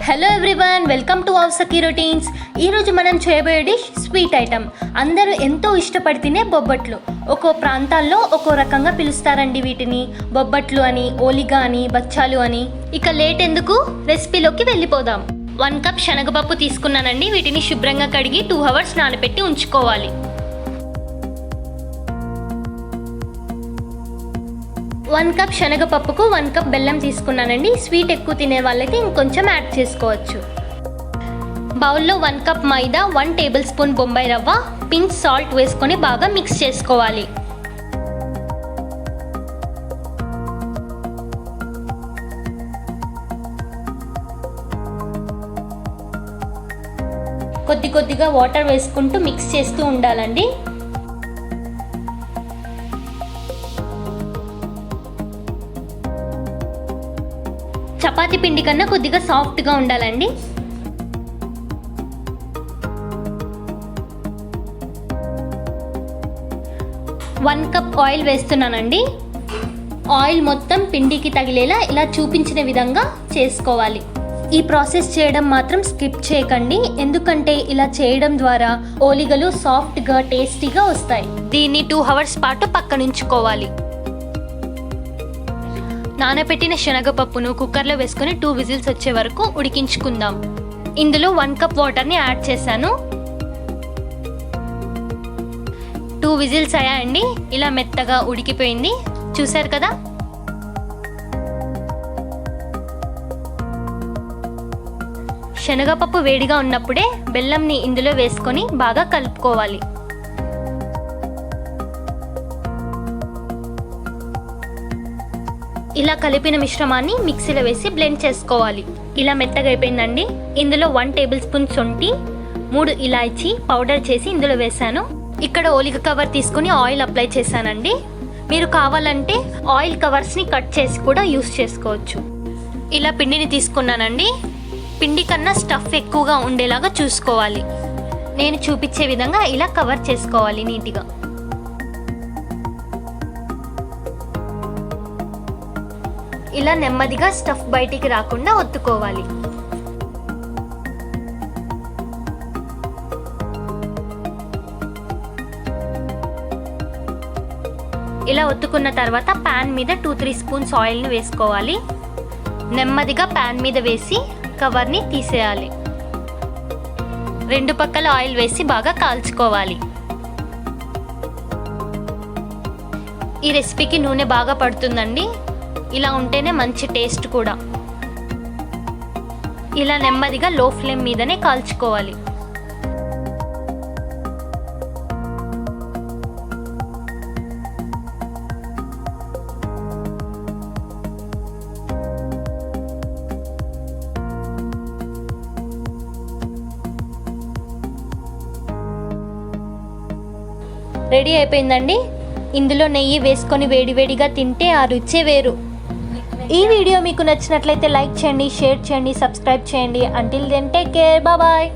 Hello everyone, welcome to our Sakhi routines. ఈరోజు మనం చేయబోయే డిష్ స్వీట్ ఐటమ్. అందరూ ఎంతో ఇష్టపడి తినే బొబ్బట్లు. ఒక్కో ప్రాంతాల్లో ఒక్కో రకంగా పిలుస్తారండి వీటిని. బొబ్బట్లు అని, ఓలిగా అని, బచ్చాలు అని. ఇక లేట్ ఎందుకు, రెసిపీలోకి వెళ్ళిపోదాం. 1 కప్ శనగపప్పు తీసుకున్నానండి. వీటిని శుభ్రంగా కడిగి 2 hours నానబెట్టి ఉంచుకోవాలి. 1 కప్ శనగపప్పుకు 1 కప్ బెల్లం తీసుకున్నానండి. స్వీట్ ఎక్కువ తినే వాళ్ళైతే ఇంకొంచెం యాడ్ చేసుకోవచ్చు. బౌల్లో 1 కప్ మైదా, 1 టేబుల్ స్పూన్ బొంబాయి రవ్వ, పింక్ సాల్ట్ వేసుకొని బాగా మిక్స్ చేసుకోవాలి. కొద్ది కొద్దిగా వాటర్ వేసుకుంటూ మిక్స్ చేస్తూ ఉండాలండి. చపాతీ పిండి కన్నా కొద్దిగా సాఫ్ట్గా ఉండాలండి. వన్ కప్ ఆయిల్ వేస్తున్నానండి. ఆయిల్ మొత్తం పిండికి తగిలేలా ఇలా చూపించిన విధంగా చేసుకోవాలి. ఈ ప్రాసెస్ చేయడం మాత్రం స్కిప్ చేయకండి, ఎందుకంటే ఇలా చేయడం ద్వారా ఓలిగలు సాఫ్ట్గా టేస్టీగా వస్తాయి. దీన్ని 2 hours పాటు పక్కనుంచుకోవాలి. నానబెట్టిన శనగపప్పును కుక్కర్లో వేసుకొని 2 విజిల్స్ వచ్చే వరకు ఉడికించుకుందాం. ఇందులో 1 కప్ వాటర్ని యాడ్ చేశాను. 2 విజిల్స్ అయ్యాయండి. ఇలా మెత్తగా ఉడికిపోయింది, చూసారు కదా. శనగపప్పు వేడిగా ఉన్నప్పుడే బెల్లంని ఇందులో వేసుకొని బాగా కలుపుకోవాలి. ఇలా కలిపిన మిశ్రమాన్ని మిక్సీలో వేసి బ్లెండ్ చేసుకోవాలి. ఇలా మెత్తగా అయిపోయిందండి. ఇందులో 1 టేబుల్ స్పూన్ శొంఠి, 3 ఇలాచీ పౌడర్ చేసి ఇందులో వేసాను. ఇక్కడ ఓలిగ కవర్ తీసుకుని ఆయిల్ అప్లై చేశానండి. మీరు కావాలంటే ఆయిల్ కవర్స్ని కట్ చేసి కూడా యూస్ చేసుకోవచ్చు. ఇలా పిండిని తీసుకున్నానండి. పిండి కన్నా స్టఫ్ ఎక్కువగా ఉండేలాగా చూసుకోవాలి. నేను చూపించే విధంగా ఇలా కవర్ చేసుకోవాలి నీట్గా. ఇలా నెమ్మదిగా స్టఫ్ బయటికి రాకుండా ఒత్తుకోవాలి. ఇలా ఒత్తుకున్న తర్వాత ప్యాన్ మీద 2-3 స్పూన్స్ ఆయిల్ని వేసుకోవాలి. నెమ్మదిగా ప్యాన్ మీద వేసి కవర్ని తీసేయాలి. 2 పక్కల ఆయిల్ వేసి బాగా కాల్చుకోవాలి. ఈ రెసిపీకి నూనె బాగా పడుతుందండి. ఇలా ఉంటేనే మంచి టేస్ట్ కూడా. ఇలా నెమ్మదిగా లో ఫ్లేమ్ మీదనే కాల్చుకోవాలి. రెడీ అయిపోయిందండి. ఇందులో నెయ్యి వేసుకొని వేడివేడిగా తింటే ఆ రుచే వేరు. ఈ వీడియో మీకు నచ్చినట్లయితే లైక్ చేయండి, షేర్ చేయండి, సబ్స్క్రైబ్ చేయండి. Until then take care, bye.